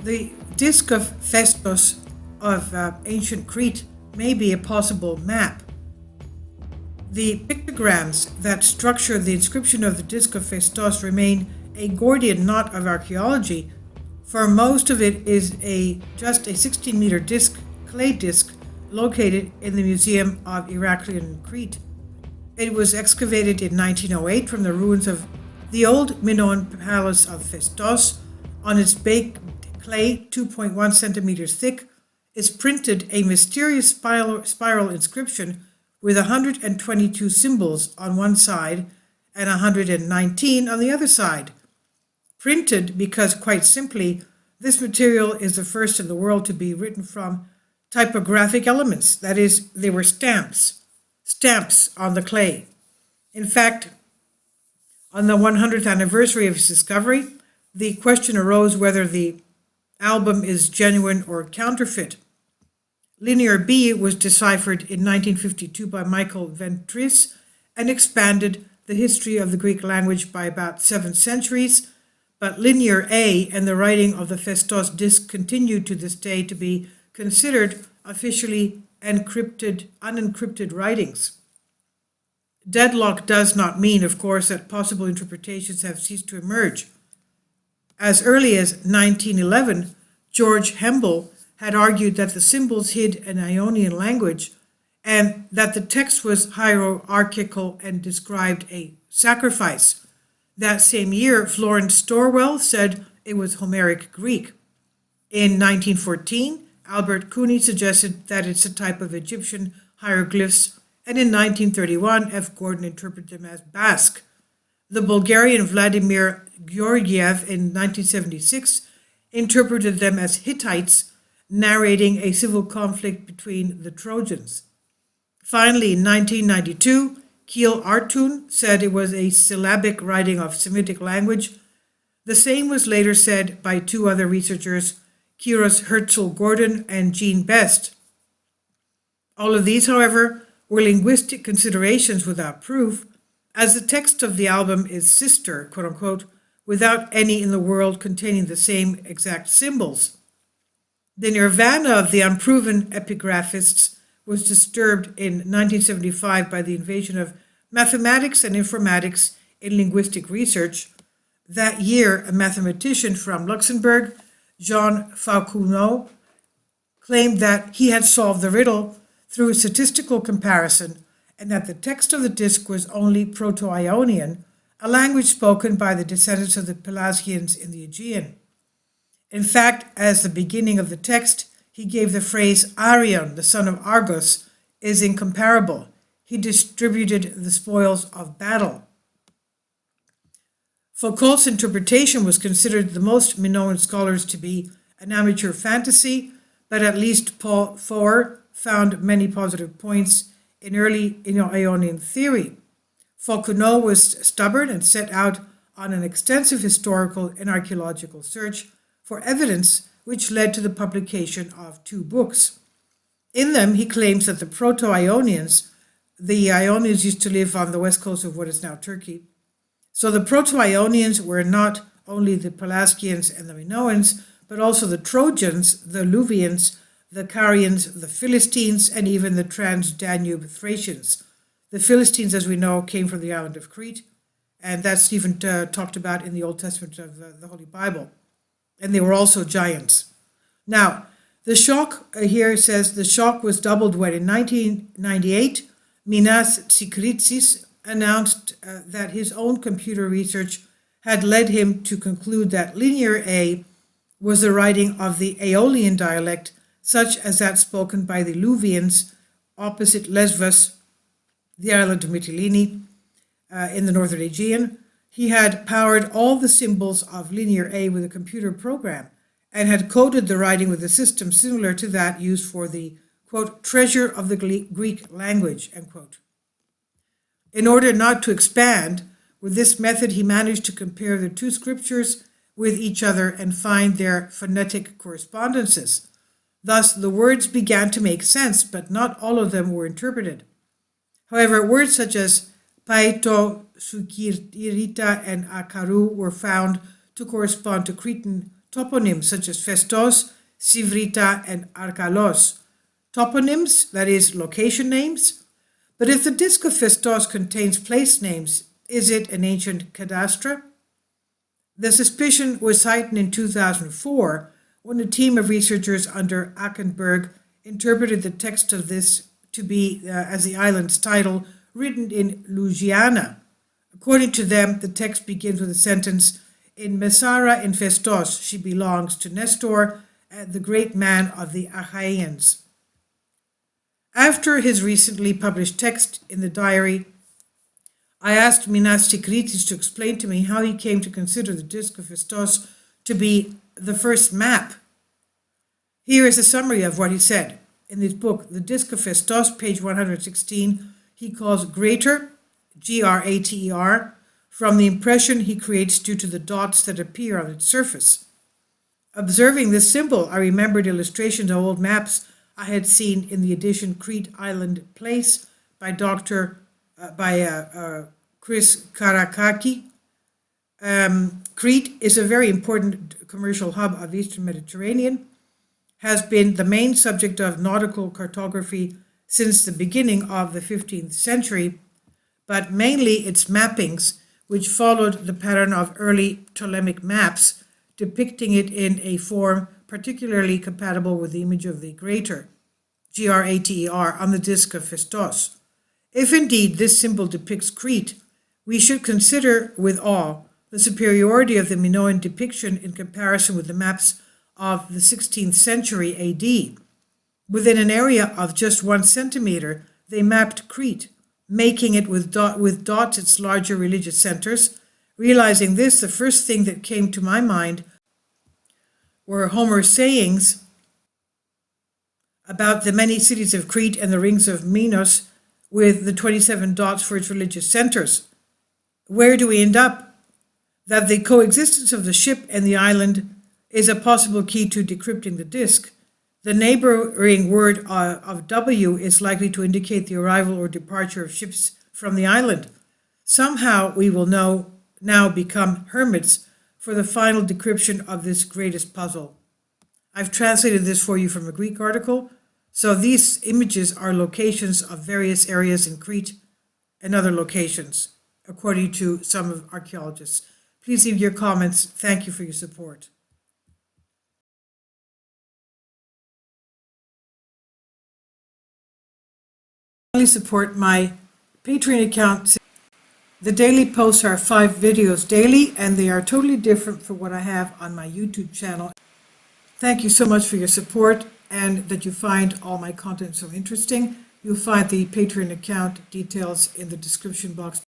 The disk of Phaistos of ancient Crete may be a possible map. The pictograms that structure the inscription of the disk of Phaistos remain a Gordian knot of archaeology, for most of it is just a 16-meter clay disc located in the Museum of Heraclean Crete. It was excavated in 1908 from the ruins of the old Minoan palace of Phaistos. On its baked clay, 2.1 centimeters thick, is printed a mysterious spiral inscription with 122 symbols on one side and 119 on the other side. Printed because, quite simply, this material is the first in the world to be written from typographic elements. That is, they were stamps on the clay. In fact, on the 100th anniversary of its discovery, the question arose whether the album is genuine or counterfeit. Linear B was deciphered in 1952 by Michael Ventris and expanded the history of the Greek language by about 7 centuries, but Linear A and the writing of the Phaistos disc continue to this day to be considered officially unencrypted writings. Deadlock does not mean, of course, that possible interpretations have ceased to emerge. As early as 1911, George Hempel had argued that the symbols hid an Ionian language and that the text was hierarchical and described a sacrifice. That same year, Florence Storwell said it was Homeric Greek. In 1914, Albert Cooney suggested that it's a type of Egyptian hieroglyphs, and in 1931, F. Gordon interpreted them as Basque. The Bulgarian Vladimir Georgiev in 1976 interpreted them as Hittites, narrating a civil conflict between the Trojans. Finally, in 1992, Kiel Artun said it was a syllabic writing of Semitic language. The same was later said by 2 other researchers, Kiros Herzl-Gordon and Jean Best. All of these, however, were linguistic considerations without proof, as the text of the album is sister, quote-unquote, without any in the world containing the same exact symbols. The nirvana of the unproven epigraphists was disturbed in 1975 by the invasion of mathematics and informatics in linguistic research. That year, a mathematician from Luxembourg, Jean Fauconneau, claimed that he had solved the riddle through a statistical comparison and that the text of the disc was only Proto-Ionian, a language spoken by the descendants of the Pelasgians in the Aegean. In fact, as the beginning of the text, he gave the phrase Arion, the son of Argos, is incomparable. He distributed the spoils of battle. Foucault's interpretation was considered the most Minoan scholars to be an amateur fantasy, but at least Paul Faurer found many positive points in early Ionian theory. Fauconneau was stubborn and set out on an extensive historical and archaeological search for evidence, which led to the publication of 2 books. In them, he claims that the Proto-Ionians, the Ionians used to live on the west coast of what is now Turkey. So the Proto-Ionians were not only the Pelasgians and the Minoans, but also the Trojans, the Luvians, the Carians, the Philistines, and even the Trans-Danube Thracians. The Philistines, as we know, came from the island of Crete, and that's even talked about in the Old Testament of the Holy Bible. And they were also giants. Now, the shock here says the shock was doubled when in 1998, Minas Tsikritsis announced that his own computer research had led him to conclude that Linear A was the writing of the Aeolian dialect, such as that spoken by the Luvians opposite Lesvos, the island of Mytilene, in the northern Aegean. He had powered all the symbols of Linear A with a computer program and had coded the writing with a system similar to that used for the, quote, treasure of the Greek language, end quote. In order not to expand, with this method he managed to compare the 2 scriptures with each other and find their phonetic correspondences. Thus, the words began to make sense, but not all of them were interpreted. However, words such as Paeto, Sukirita, and Akaru were found to correspond to Cretan toponyms such as Phaistos, Sivrita, and Arkalos. Toponyms, that is, location names. But if the disk of Phaistos contains place names, is it an ancient cadastre? The suspicion was heightened in 2004 when a team of researchers under Ackenberg interpreted the text of this to be, as the island's title, written in Louisiana. According to them, the text begins with a sentence, "In Messara in Phaistos, she belongs to Nestor, the great man of the Achaeans." After his recently published text in the diary, I asked Minas Tikritis to explain to me how he came to consider the disk of Phaistos to be the first map. Here is a summary of what he said. In his book, The Disk of Phaistos, page 116, he calls greater, Grater, from the impression he creates due to the dots that appear on its surface. Observing this symbol, I remembered illustrations of old maps I had seen in the edition Crete Island Place by Chris Karakaki. Crete is a very important commercial hub of Eastern Mediterranean, has been the main subject of nautical cartography since the beginning of the 15th century, but mainly its mappings, which followed the pattern of early Ptolemaic maps, depicting it in a form particularly compatible with the image of the greater, Grater, on the disk of Phaistos. If indeed this symbol depicts Crete, we should consider with awe the superiority of the Minoan depiction in comparison with the maps of the 16th century AD. Within an area of just 1 centimeter, they mapped Crete, making it with dots its larger religious centers. Realizing this, the first thing that came to my mind were Homer's sayings about the many cities of Crete and the rings of Minos with the 27 dots for its religious centers. Where do we end up? That the coexistence of the ship and the island is a possible key to decrypting the disk. The neighboring word of W is likely to indicate the arrival or departure of ships from the island. Somehow we will now become hermits for the final decryption of this greatest puzzle. I've translated this for you from a Greek article. So these images are locations of various areas in Crete and other locations, according to some archaeologists. Please leave your comments. Thank you for your support. Support my Patreon account. The daily posts are 5 videos daily, and they are totally different from what I have on my YouTube channel. Thank you so much for your support and that you find all my content so interesting. You'll find the Patreon account details in the description box